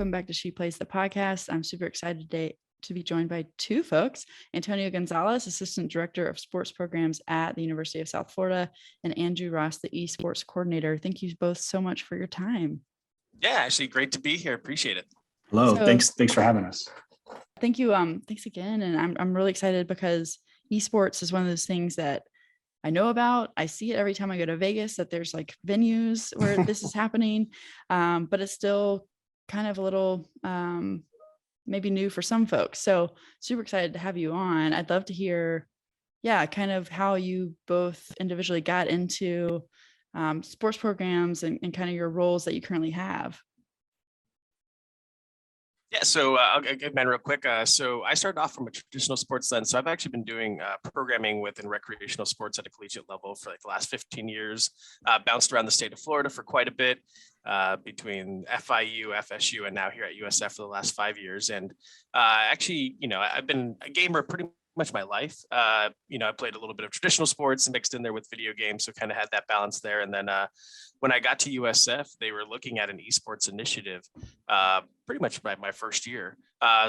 welcome back to She Plays the Podcast. I'm super excited today to be joined by two folks, Antonio Gonzalez, Assistant Director of Sports Programs at the University of South Florida, and Andrew Ross, the Esports Coordinator. Thank you both so much for your time. Yeah, actually great to be here. Appreciate it. Hello, thanks for having us. Thank you. Thanks again. And I'm really excited because esports is one of those things that I know about. I see it every time I go to Vegas, that there's like venues where this is happening. But it's still kind of a little maybe new for some folks. So super excited to have you on. I'd love to hear, kind of how you both individually got into sports programs and kind of your roles that you currently have. Yeah, so I'll get mine real quick. So I started off from a traditional sports lens. So I've actually been doing programming within recreational sports at a collegiate level for like the last 15 years. Bounced around the state of Florida for quite a bit, between FIU, FSU, and now here at USF for the last 5 years. And actually, I've been a gamer pretty much my life. I played a little bit of traditional sports mixed in there with video games, so kind of had that balance there. And then when I got to USF, they were looking at an esports initiative pretty much by my first year.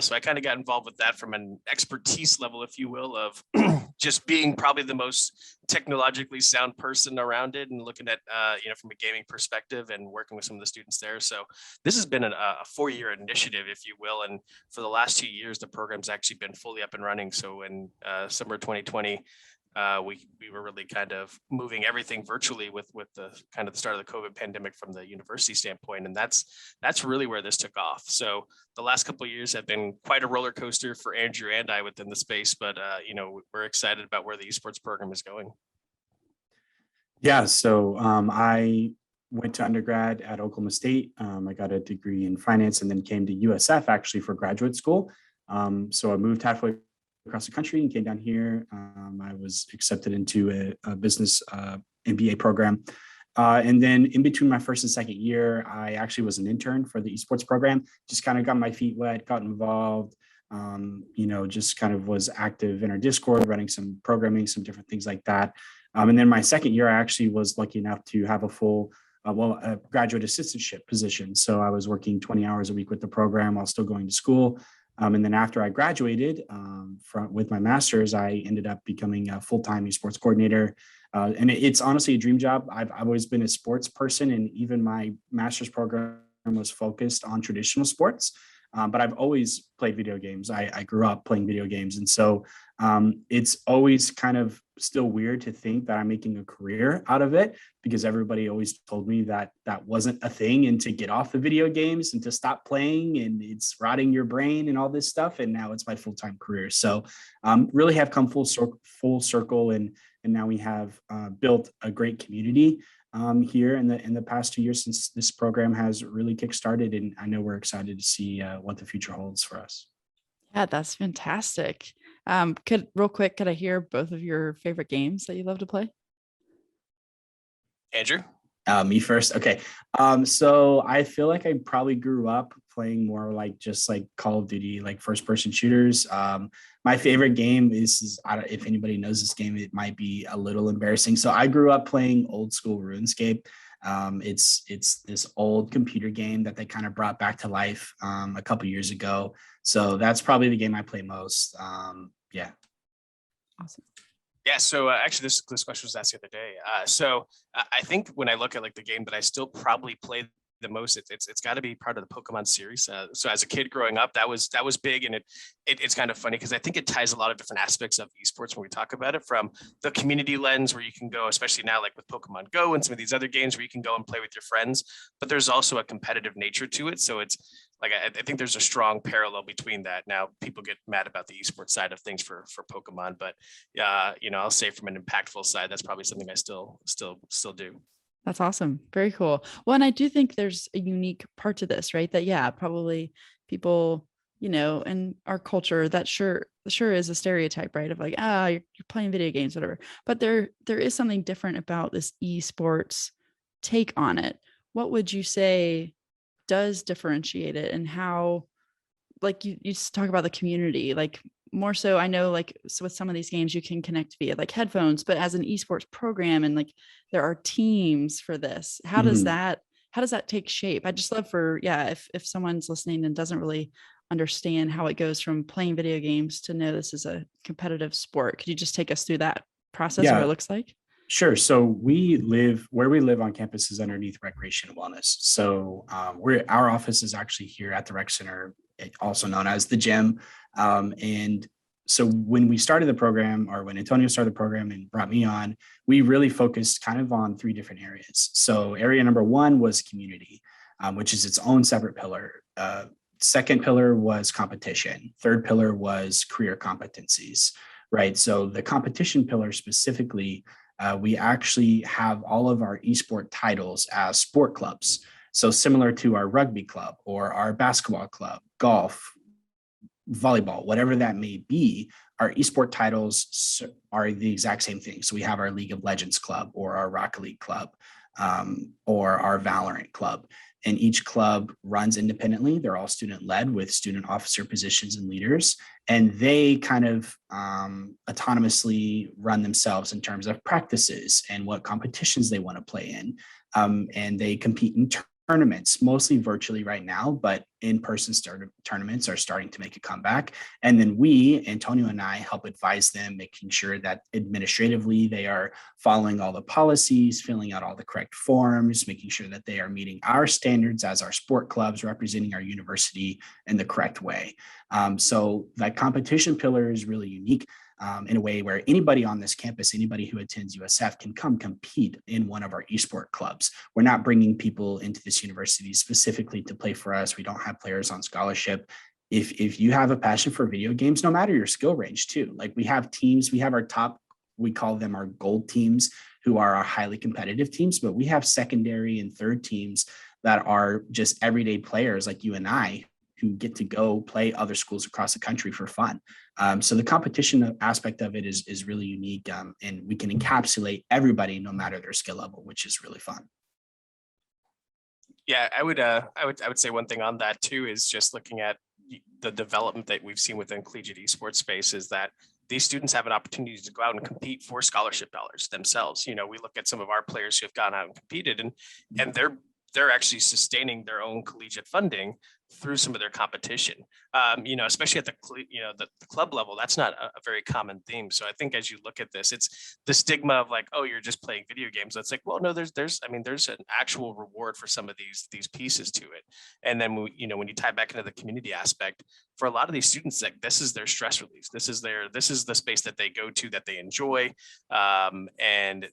So I kind of got involved with that from an expertise level, if you will, of just being probably the most technologically sound person around it and looking at, from a gaming perspective and working with some of the students there. So this has been a 4-year initiative, if you will. And for the last 2 years, the program's actually been fully up and running. So in summer 2020, we were really kind of moving everything virtually with the kind of the start of the COVID pandemic from the university standpoint. And that's really where this took off. So the last couple of years have been quite a roller coaster for Andrew and I within the space, but we're excited about where the esports program is going. Yeah, so I went to undergrad at Oklahoma State. I got a degree in finance and then came to USF actually for graduate school. So I moved halfway across the country and came down here. I was accepted into a business MBA program. And then in between my first and second year, I actually was an intern for the esports program, just kind of got my feet wet, got involved, just kind of was active in our Discord, running some programming, some different things like that. And then my second year, I actually was lucky enough to have a full a graduate assistantship position. So I was working 20 hours a week with the program while still going to school. And then after I graduated with my master's, I ended up becoming a full-time esports coordinator. And it's honestly a dream job. I've always been a sports person, and even my master's program was focused on traditional sports. But I've always played video games. I grew up playing video games. And so it's always kind of still weird to think that I'm making a career out of it, because everybody always told me that that wasn't a thing and to get off the video games and to stop playing and it's rotting your brain and all this stuff. And now it's my full-time career. So really have come full circle. And now we have built a great community here in the past 2 years since this program has really kickstarted. And I know we're excited to see what the future holds for us. Yeah, that's fantastic. Could I hear both of your favorite games that you love to play? Andrew? Me first. Okay. So I feel like I probably grew up playing more like just like Call of Duty, like first person shooters. My favorite game is if anybody knows this game, it might be a little embarrassing. So I grew up playing old school RuneScape. It's this old computer game that they kind of brought back to life a couple years ago. So that's probably the game I play most. Yeah. Awesome. Yeah, so actually this question was asked the other day. So I think when I look at like the game that I still probably play the most, it's got to be part of the Pokemon series. So as a kid growing up, that was big, and it's kind of funny because I think it ties a lot of different aspects of esports when we talk about it, from the community lens where you can go, especially now like with Pokemon Go and some of these other games where you can go and play with your friends, but there's also a competitive nature to it. So it's like, I think there's a strong parallel between that. Now people get mad about the esports side of things for Pokemon, but I'll say from an impactful side, that's probably something I still do. That's awesome. Very cool. Well, and I do think there's a unique part to this, right? That, probably people, in our culture, that sure is a stereotype, right? Of like, you're playing video games, whatever. But there is something different about this esports take on it. What would you say does differentiate it, and how, like you talk about the community, like more so, I know like so with some of these games you can connect via like headphones, but as an esports program and like there are teams for this, how does that how does that take shape? I just love for, if someone's listening and doesn't really understand how it goes from playing video games to know this is a competitive sport. Could you just take us through that process, what it Yeah, looks like? sure. So where we live on campus is underneath Recreation and Wellness. So our office is actually here at the Rec Center, also known as the gym. And so when we started the program, or when Antonio started the program and brought me on, we really focused kind of on three different areas. So area number one was community, which is its own separate pillar. Second pillar was competition. Third pillar was career competencies, right? So the competition pillar specifically, we actually have all of our esport titles as sport clubs. So similar to our rugby club or our basketball club, golf, volleyball, whatever that may be, our esport titles are the exact same thing. So we have our League of Legends club or our Rocket League club, or our Valorant club. And each club runs independently. They're all student led with student officer positions and leaders. And they kind of autonomously run themselves in terms of practices and what competitions they want to play in. And they compete in tournaments, mostly virtually right now, but in-person tournaments are starting to make a comeback. And then we, Antonio and I, help advise them, making sure that administratively they are following all the policies, filling out all the correct forms, making sure that they are meeting our standards as our sport clubs, representing our university in the correct way. So that competition pillar is really unique. In a way where anybody on this campus, anybody who attends USF can come compete in one of our esport clubs. We're not bringing people into this university specifically to play for us. We don't have players on scholarship. If you have a passion for video games, no matter your skill range too, like we have teams, we have our top, we call them our gold teams, who are our highly competitive teams, but we have secondary and third teams that are just everyday players like you and I, who get to go play other schools across the country for fun. So the competition aspect of it is really unique, and we can encapsulate everybody no matter their skill level, which is really fun. Yeah, I would say one thing on that too is just looking at the development that we've seen within collegiate esports space is that these students have an opportunity to go out and compete for scholarship dollars themselves. We look at some of our players who have gone out and competed, and they're actually sustaining their own collegiate funding through some of their competition. Especially at the club level, that's not a very common theme. So I think as you look at this, it's the stigma of like, oh, you're just playing video games. It's like, well, no, there's an actual reward for some of these pieces to it. And then when you tie back into the community aspect, for a lot of these students, like this is their stress release. This is the space that they go to that they enjoy, and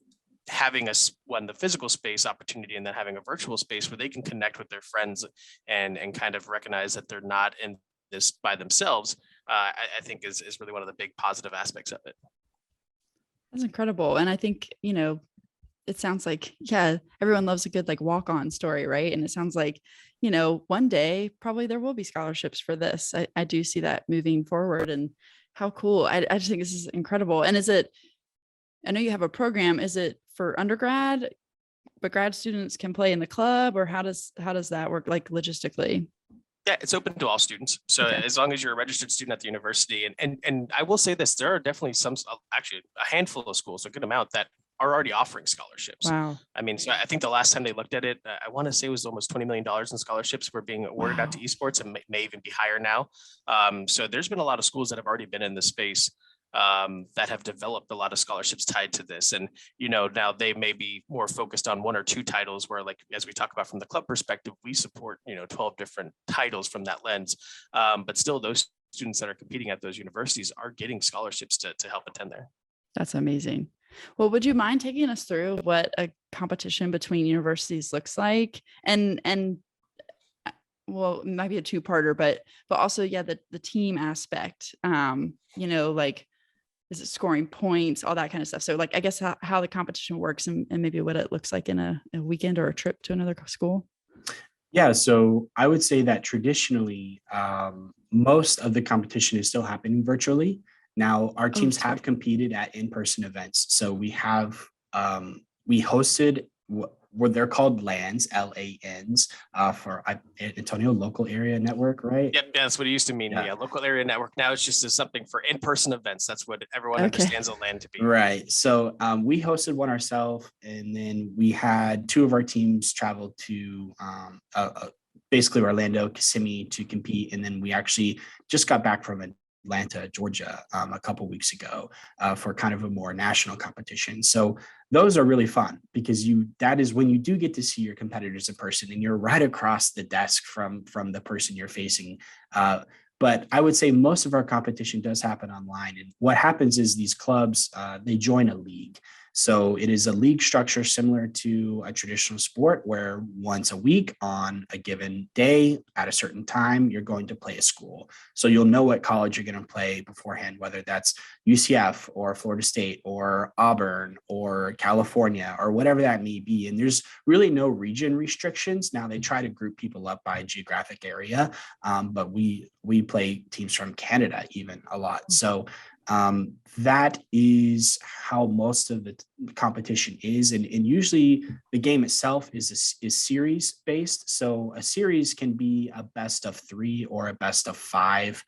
having the physical space opportunity and then having a virtual space where they can connect with their friends and kind of recognize that they're not in this by themselves, I think is really one of the big positive aspects of it. That's incredible. And I think, it sounds like, everyone loves a good like walk-on story, right? And it sounds like, one day probably there will be scholarships for this. I do see that moving forward, and how cool. I just think this is incredible. And I know you have a program. Is it for undergrad, but grad students can play in the club, or how does that work, like logistically? Yeah, it's open to all students. So Okay. as long as you're a registered student at the university, and I will say this, there are definitely actually a handful of schools, a good amount, that are already offering scholarships. Wow. I mean, so I think the last time they looked at it, I want to say it was almost $20 million in scholarships were being awarded out to esports, and may even be higher now. So there's been a lot of schools that have already been in this space, that have developed a lot of scholarships tied to this. And, now they may be more focused on one or two titles where, like, as we talk about from the club perspective, we support, 12 different titles from that lens. But still those students that are competing at those universities are getting scholarships to help attend there. That's amazing. Well, would you mind taking us through what a competition between universities looks like? And well, it might be a two-parter, but also, the team aspect, like, is it scoring points, all that kind of stuff. So like, I guess how the competition works, and maybe what it looks like in a weekend or a trip to another school. Yeah, so I would say that traditionally, most of the competition is still happening virtually. Now, our teams have competed at in-person events. So we have, we hosted where they're called LANs, LANs, for Antonio, local area network, right? Yep, that's what it used to mean. Yeah. Yeah, local area network. Now it's just something for in-person events. That's what everyone Okay. understands a LAN to be. Right. So we hosted one ourselves, and then we had two of our teams travel to basically Orlando, Kissimmee to compete, and then we actually just got back from Atlanta, Georgia, a couple weeks ago for kind of a more national competition. So those are really fun because that is when you do get to see your competitors in person, and you're right across the desk from the person you're facing. But I would say most of our competition does happen online. And what happens is these clubs, they join a league. So it is a league structure similar to a traditional sport where once a week on a given day at a certain time, you're going to play a school. So you'll know what college you're going to play beforehand, whether that's UCF or Florida State or Auburn or California or whatever that may be. And there's really no region restrictions. Now they try to group people up by geographic area, but we play teams from Canada even a lot. So that is how most of the competition is. And usually the game itself is series based. So a series can be a best of 3 or a best of 5.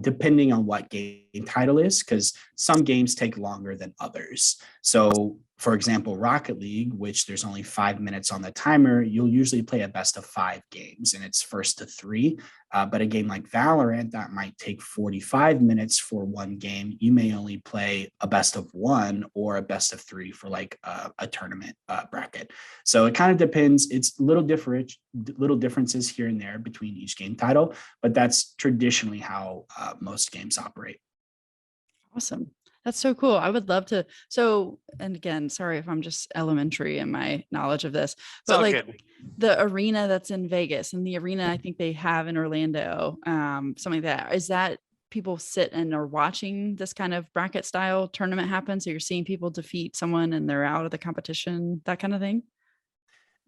Depending on what game title is, because some games take longer than others. So, for example, Rocket League, which there's only 5 minutes on the timer, you'll usually play a best of 5 games, and it's first to 3. But a game like Valorant, that might take 45 minutes for one game. You may only play a best of 1 or a best of 3 for like a tournament bracket. So it kind of depends. It's little differences here and there between each game title, but that's traditionally how most games operate. Awesome. That's so cool. I would love to. So, and again, sorry if I'm just elementary in my knowledge of this, but like good. the arena that's in Vegas and the arena I think they have in Orlando, something like that, is that people sit and are watching this kind of bracket style tournament happen? So you're seeing people defeat someone and they're out of the competition, that kind of thing?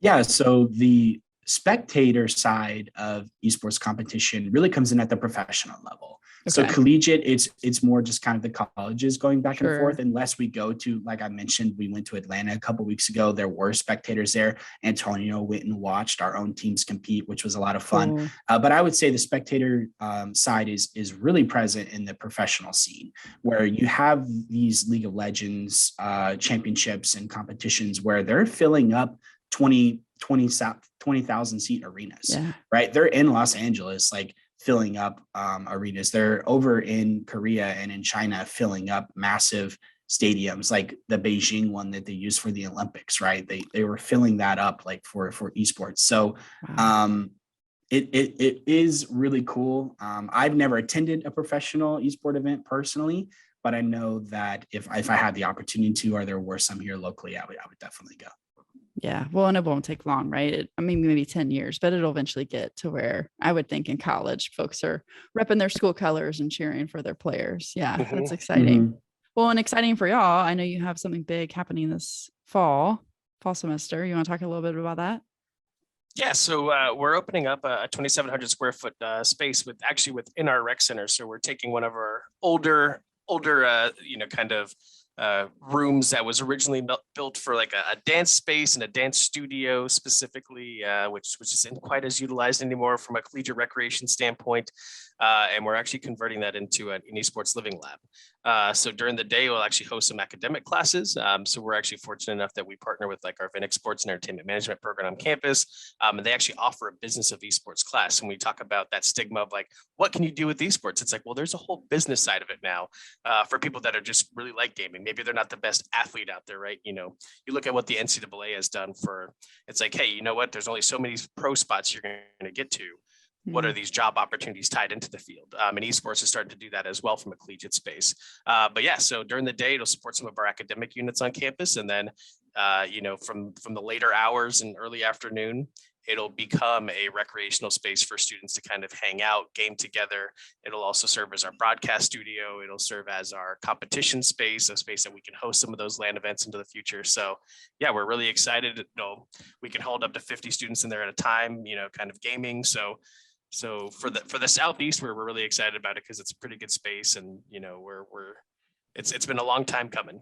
Yeah. So the spectator side of esports competition really comes in at the professional level. So Okay. collegiate, it's more just kind of the colleges going back and Sure. forth, unless we go to, like I mentioned, we went to Atlanta a couple weeks ago. There were spectators there. Antonio went and watched our own teams compete, which was a lot of fun. Cool. But I would say the spectator side is really present in the professional scene, where you have these League of Legends championships and competitions where they're filling up 20,000 seat arenas, Yeah. right? They're in Los Angeles, like filling up arenas. They're over in Korea and in China filling up massive stadiums, like the Beijing one that they use for the Olympics, right? They were filling that up like for esports. So Wow. it is really cool. I've never attended a professional esport event personally, but I know that if I had the opportunity to, or there were some here locally, I would definitely go. Yeah. Well, and it won't take long, right? I mean, maybe 10 years, but it'll eventually get to where I would think in college, folks are repping their school colors and cheering for their players. Yeah. That's exciting. Mm-hmm. Well, and exciting for y'all. I know you have something big happening this fall semester. You want to talk a little bit about that? Yeah, so we're opening up a 2,700 square foot space within our rec center. So we're taking one of our older kind of rooms that was originally built for like a dance space and a dance studio specifically, which isn't quite as utilized anymore from a collegiate recreation standpoint. And we're actually converting that into an esports living lab. So during the day, we'll actually host some academic classes. So we're actually fortunate enough that we partner with like our Vinnick Sports and Entertainment Management program on campus. And they actually offer a business of esports class. And we talk about that stigma of like, what can you do with esports? It's like, well, there's a whole business side of it now for people that are just really like gaming. Maybe they're not the best athlete out there, right? You know, you look at what the NCAA has done for, it's like, hey, you know what? There's only so many pro spots you're going to get to. What are these job opportunities tied into the field? And esports is starting to do that as well from a collegiate space. But yeah, so during the day, it'll support some of our academic units on campus. And then, from the later hours and early afternoon, it'll become a recreational space for students to kind of hang out, game together. It'll also serve as our broadcast studio. It'll serve as our competition space, a space that we can host some of those LAN events into the future. So yeah, we're really excited. We can hold up to 50 students in there at a time, kind of gaming. So for the Southeast, we're really excited about it because it's a pretty good space, and it's been a long time coming.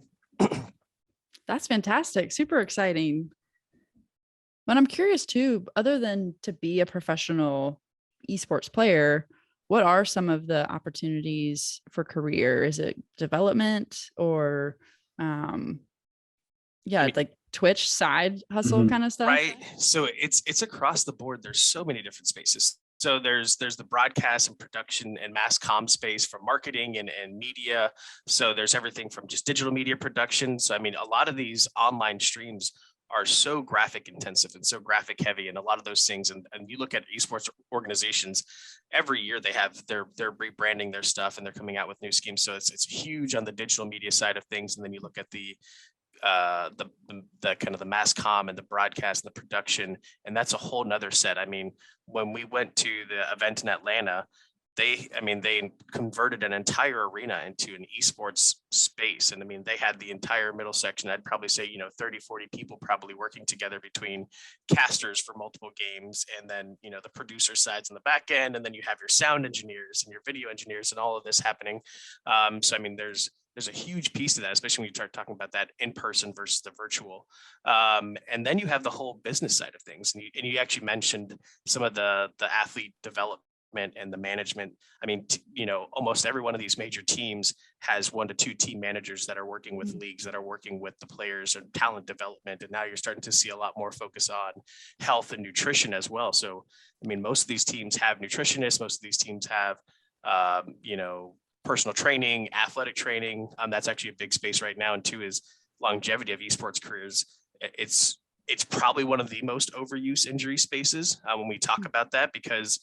That's fantastic. Super exciting. But I'm curious too, other than to be a professional esports player, what are some of the opportunities for career? Is it development or um I yeah, mean, like Twitch side hustle Mhm. kind of stuff? right. So it's across the board. There's so many different spaces. So there's the broadcast and production and mass comm space for marketing and media. So there's everything from just digital media production. So I mean, a lot of these online streams are so graphic intensive and so graphic heavy, and a lot of those things. And you look at esports organizations, every year they're rebranding their stuff and they're coming out with new schemes. So it's huge on the digital media side of things. And then you look at the kind of the mass comm and the broadcast and the production, and that's a whole nother set. I mean, when we went to the event in Atlanta, they converted an entire arena into an esports space. And I mean, they had the entire middle section. I'd probably say, 30, 40 people probably working together between casters for multiple games. And then, the producer sides on the back end. And then you have your sound engineers and your video engineers and all of this happening. So, I mean, there's a huge piece to that, especially when you start talking about that in person versus the virtual. And then you have the whole business side of things. And you actually mentioned some of the athlete development and the management. I mean, almost every one of these major teams has 1 to 2 team managers that are working with leagues, that are working with the players and talent development. And now you're starting to see a lot more focus on health and nutrition as well. So, I mean, most of these teams have nutritionists, most of these teams have, personal training, athletic training. That's actually a big space right now. And 2 is longevity of esports careers. It's probably one of the most overuse injury spaces when we talk about that, because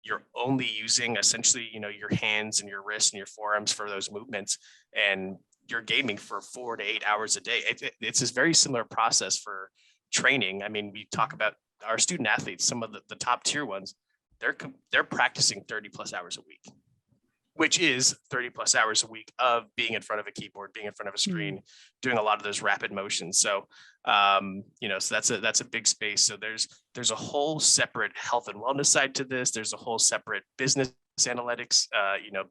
you're only using essentially, your hands and your wrists and your forearms for those movements, and you're gaming for 4 to 8 hours a day. It's this very similar process for training. I mean, we talk about our student athletes, some of the top tier ones, they're practicing 30 plus hours a week, which is 30 plus hours a week of being in front of a keyboard, being in front of a screen, doing a lot of those rapid motions. So, so that's a big space. So there's a whole separate health and wellness side to this. There's a whole separate business analytics,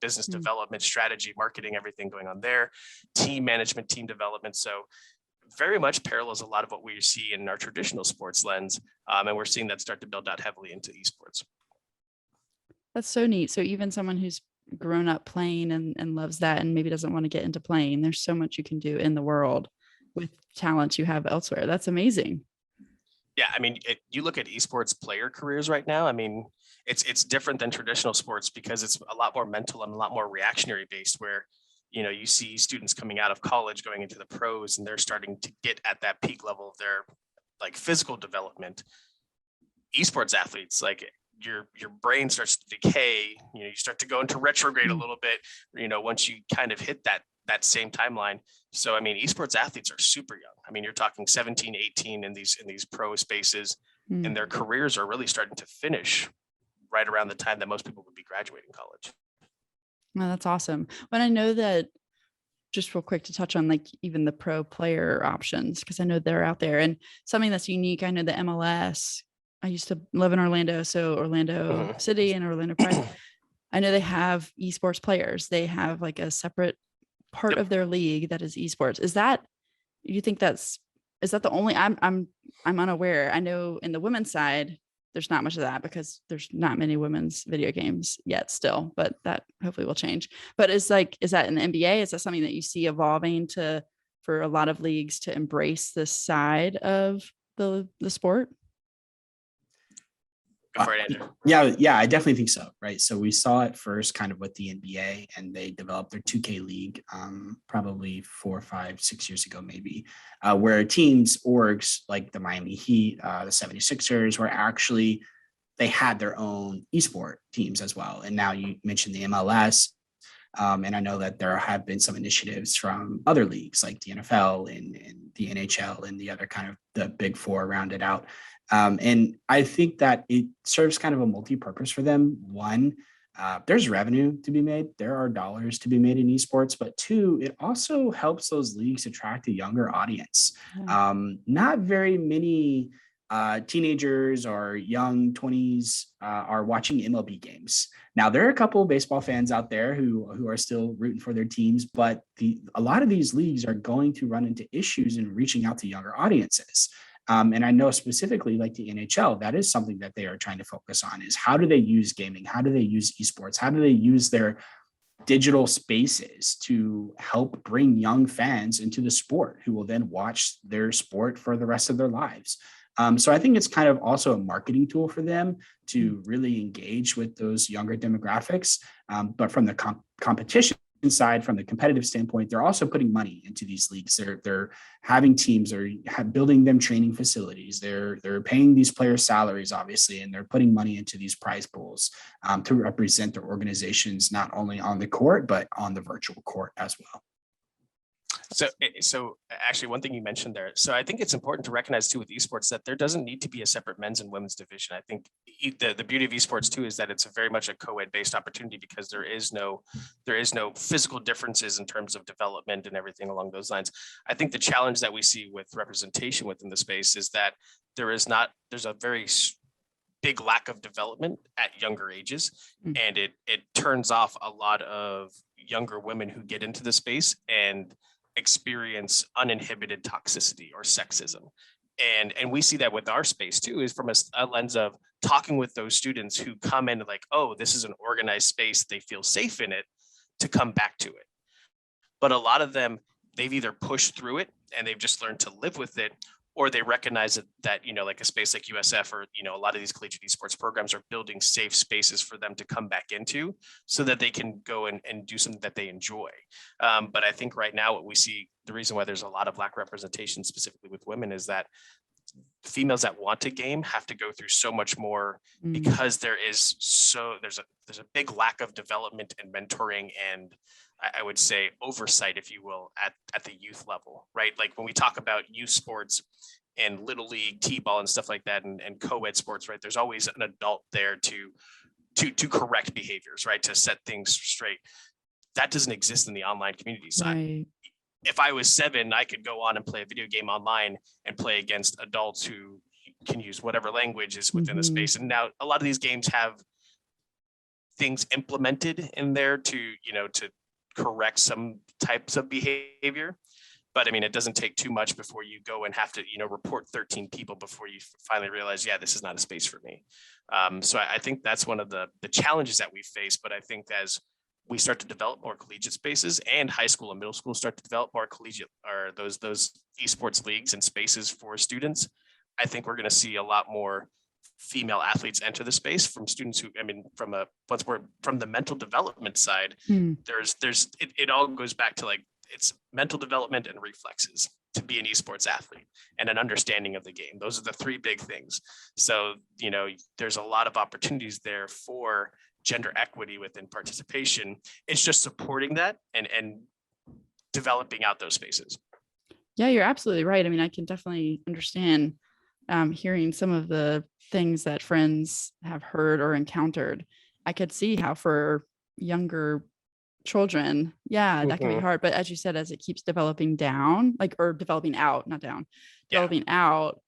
business development, strategy, marketing, everything going on there, team management, team development. So very much parallels a lot of what we see in our traditional sports lens. And we're seeing that start to build out heavily into esports. That's so neat. So even someone who's grown up playing and loves that and maybe doesn't want to get into playing, there's so much you can do in the world with talent you have elsewhere. That's amazing. Yeah, I mean, you look at esports player careers right now. I mean, it's different than traditional sports because it's a lot more mental and a lot more reactionary based, where you see students coming out of college going into the pros, and they're starting to get at that peak level of their like physical development. Esports athletes, like your brain starts to decay, you start to go into retrograde a little bit, once you kind of hit that same timeline. So I mean, esports athletes are super young. I mean, you're talking 17, 18 in these pro spaces, and their careers are really starting to finish right around the time that most people would be graduating college. Well, that's awesome. But I know that, just real quick to touch on like even the pro player options, because I know they're out there, and something that's unique. I know the MLS, I used to live in Orlando, so Orlando City and Orlando Pride. I know they have esports players. They have like a separate part of their league that is esports. Is that the only? I'm unaware. I know in the women's side, there's not much of that because there's not many women's video games yet still, but that hopefully will change. But is that in the NBA? Is that something that you see evolving for a lot of leagues to embrace this side of the sport? Go for it, Andrew. Yeah, I definitely think so. Right. So we saw it first kind of with the NBA, and they developed their 2K league probably 4, 5, 6 years ago, maybe, where teams, orgs like the Miami Heat, the 76ers were actually, they had their own esport teams as well. And now you mentioned the MLS. And I know that there have been some initiatives from other leagues like the NFL and the NHL and the other kind of the big four rounded out. And I think that it serves kind of a multi-purpose for them. One, there's revenue to be made. There are dollars to be made in esports, but 2, it also helps those leagues attract a younger audience. Not very many teenagers or young 20s are watching MLB games. Now, there are a couple of baseball fans out there who are still rooting for their teams, but a lot of these leagues are going to run into issues in reaching out to younger audiences. And I know specifically like the NHL, that is something that they are trying to focus on, is how do they use gaming? How do they use esports? How do they use their digital spaces to help bring young fans into the sport who will then watch their sport for the rest of their lives? So I think it's kind of also a marketing tool for them to really engage with those younger demographics. But from the competition side, from the competitive standpoint, they're also putting money into these leagues. They're having teams, they're building them training facilities. They're paying these players salaries, obviously, and they're putting money into these prize pools to represent their organizations, not only on the court, but on the virtual court as well. So actually, one thing you mentioned there. So I think it's important to recognize too with esports that there doesn't need to be a separate men's and women's division. I think the beauty of esports too is that it's very much a co-ed based opportunity, because there is no physical differences in terms of development and everything along those lines. I think the challenge that we see with representation within the space is that there's a very big lack of development at younger ages, and it turns off a lot of younger women who get into the space and experience uninhibited toxicity or sexism. And we see that with our space too, is from a lens of talking with those students who come in like, oh, this is an organized space, they feel safe in it, to come back to it. But a lot of them, they've either pushed through it and they've just learned to live with it, or they recognize that like a space like USF or, a lot of these collegiate esports programs are building safe spaces for them to come back into so that they can go and do something that they enjoy. But I think right now what we see, the reason why there's a lot of lack representation specifically with women, is that females that want to game have to go through so much more because there's a big lack of development and mentoring and I would say oversight, if you will, at the youth level, right? Like when we talk about youth sports and little league, t-ball and stuff like that, and co-ed sports, right? There's always an adult there to correct behaviors, right? To set things straight. That doesn't exist in the online community side. Right. If I was 7, I could go on and play a video game online and play against adults who can use whatever language is within the space. And now a lot of these games have things implemented in there to correct some types of behavior. But I mean, it doesn't take too much before you go and have to, report 13 people before you finally realize, yeah, this is not a space for me. So I think that's one of the challenges that we face. But I think as we start to develop more collegiate spaces, and high school and middle school start to develop more collegiate or those esports leagues and spaces for students, I think we're going to see a lot more female athletes enter the space from students who, from the mental development side, it all goes back to like, it's mental development and reflexes to be an esports athlete and an understanding of the game. Those are the 3 big things. So, there's a lot of opportunities there for gender equity within participation. It's just supporting that and developing out those spaces. Yeah, you're absolutely right. I can definitely understand hearing some of the things that friends have heard or encountered. I could see how for younger children, that can be hard. But as you said, as it keeps developing developing out, not down, developing out.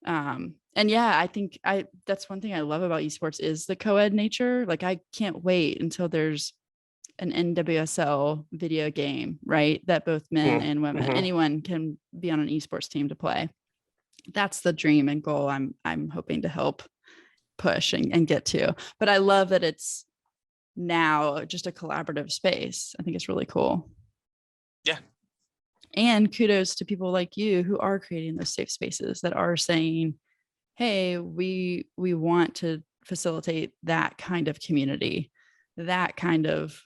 And I think that's one thing I love about esports is the co-ed nature. Like I can't wait until there's an NWSL video game, right? That both men and women, anyone can be on an esports team to play. That's the dream and goal I'm hoping to help push and get to. But I love that it's now just a collaborative space. I think it's really cool. Yeah. And kudos to people like you who are creating those safe spaces that are saying, hey, we want to facilitate that kind of community, that kind of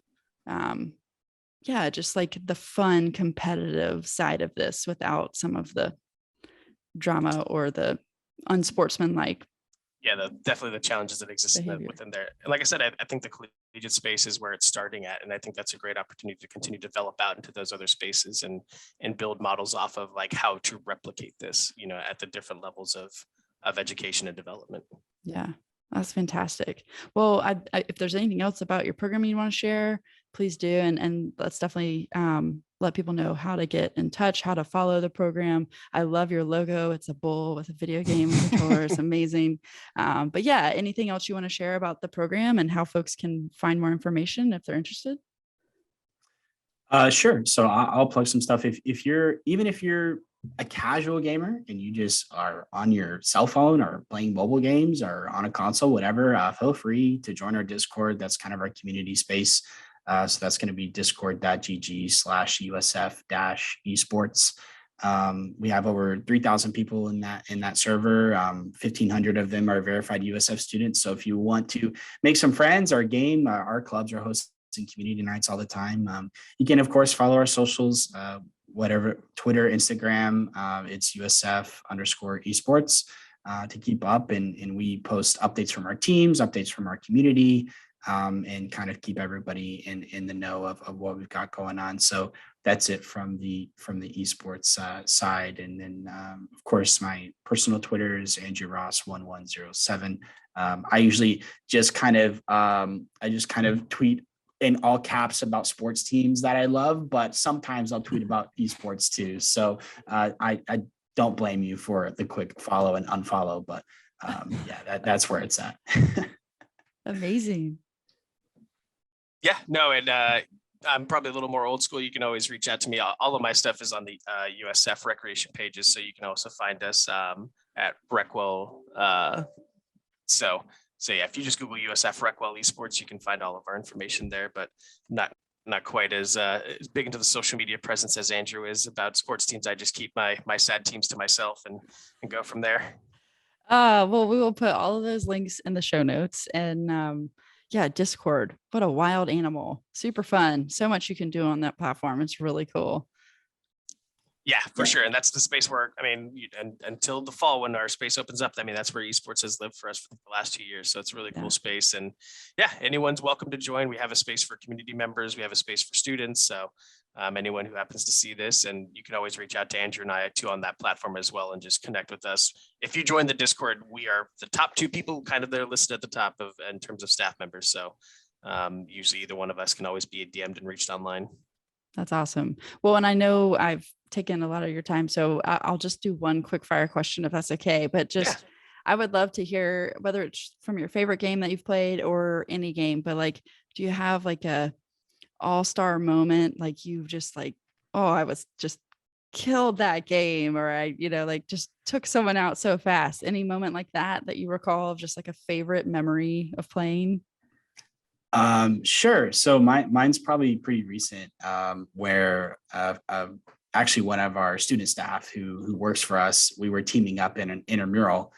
just like the fun competitive side of this without some of the drama or the unsportsmanlike. Definitely the challenges that exist within there. And like I said, I think the collegiate space is where it's starting at. And I think that's a great opportunity to continue to develop out into those other spaces and build models off of like how to replicate this, at the different levels of education and development. Yeah, that's fantastic. Well, if there's anything else about your program you want to share, please do. And let's definitely let people know how to get in touch, how to follow the program. I love your logo. It's a bull with a video game controller. It's amazing. But anything else you want to share about the program and how folks can find more information if they're interested? Sure. So I'll plug some stuff. If you're a casual gamer and you just are on your cell phone or playing mobile games or on a console, whatever, feel free to join our Discord. That's kind of our community space. So that's going to be discord.gg/USF-esports. We have over 3,000 people in that server. 1,500 of them are verified USF students. So if you want to make some friends, our our clubs are hosting community nights all the time. You can, of course, follow our socials, whatever, Twitter, Instagram, it's USF_esports to keep up. And we post updates from our teams, updates from our community, and kind of keep everybody in the know of what we've got going on. So that's it from the esports side. And then, of course, my personal Twitter is Andrew Ross 1107. I usually just kind of tweet in all caps about sports teams that I love, but sometimes I'll tweet about esports too. So I don't blame you for the quick follow and unfollow, but yeah, that's where it's at. Amazing. Yeah, no, and I'm probably a little more old school. You can always reach out to me. All of my stuff is on the USF recreation pages, so you can also find us at Recwell. So yeah, if you just Google USF Recwell Esports, you can find all of our information there, but not quite as big into the social media presence as Andrew is about sports teams. I just keep my sad teams to myself and go from there. Well, we will put all of those links in the show notes. And yeah, Discord, what a wild animal. Super fun. So much you can do on that platform. It's really cool. Yeah, for sure. And that's the space where, I mean, until the fall when our space opens up, I mean, that's where esports has lived for us for the last 2 years. So it's a really cool space. And yeah, anyone's welcome to join. We have a space for community members. We have a space for students. So anyone who happens to see this, and you can always reach out to Andrew and I too on that platform as well and just connect with us. If you join the Discord, we are the top 2 people kind of there listed at the top of in terms of staff members. So usually either one of us can always be DM'd and reached online. That's awesome. Well, and I know I've taken a lot of your time, so I'll just do one quick fire question if that's okay. But just, I would love to hear whether it's from your favorite game that you've played or any game, but like, do you have like a all-star moment? Like you just like, oh, I was just killed that game, or I, like just took someone out so fast. Any moment like that you recall of just like a favorite memory of playing? Sure. So mine's probably pretty recent, where actually one of our student staff who works for us, we were teaming up in an intramural.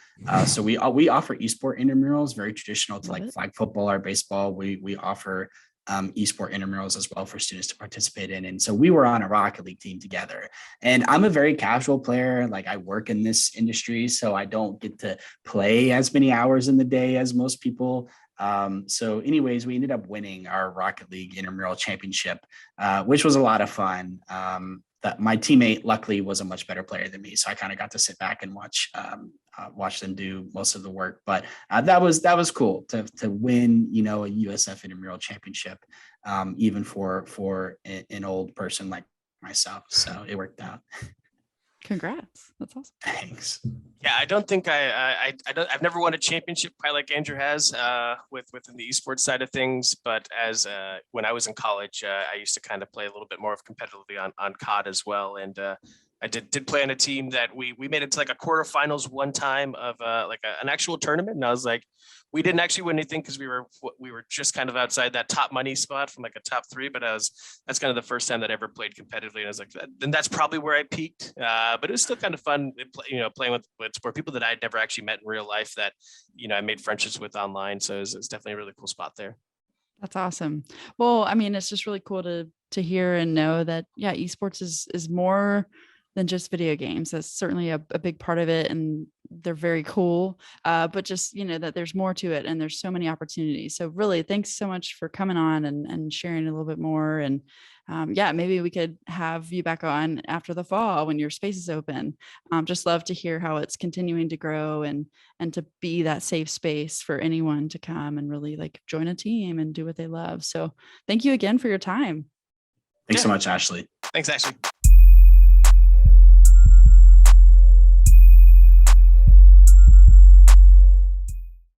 So we offer esport intramurals, very traditional to like flag football or baseball. We offer esport intramurals as well for students to participate in. And so we were on a Rocket League team together. And I'm a very casual player. Like I work in this industry, so I don't get to play as many hours in the day as most people. So anyways, we ended up winning our Rocket League intramural championship, which was a lot of fun. That my teammate luckily was a much better player than me, so I kind of got to sit back and watch them do most of the work. But that was cool to win, a USF intramural championship, even for an old person like myself. So it worked out. Congrats. That's awesome. Thanks. Yeah, I don't think I've never won a championship quite like Andrew has within the esports side of things. But as when I was in college, I used to kind of play a little bit more of competitively on COD as well. And I did play on a team that we made it to like a quarterfinals one time of an actual tournament. And I was like, we didn't actually win anything because we were just kind of outside that top money spot from like a top 3. But that's kind of the first time that I ever played competitively. And I was like, then that's probably where I peaked. But it was still kind of fun, playing with sport people that I'd never actually met in real life that, I made friendships with online. So it's definitely a really cool spot there. That's awesome. Well, I mean, it's just really cool to hear and know that, yeah, esports is more than just video games. That's certainly a big part of it. And they're very cool. But just, that there's more to it and there's so many opportunities. So really, thanks so much for coming on and sharing a little bit more. And yeah, maybe we could have you back on after the fall when your space is open. Just love to hear how it's continuing to grow and to be that safe space for anyone to come and really like join a team and do what they love. So thank you again for your time. Thanks so much, Ashley. Thanks, Ashley.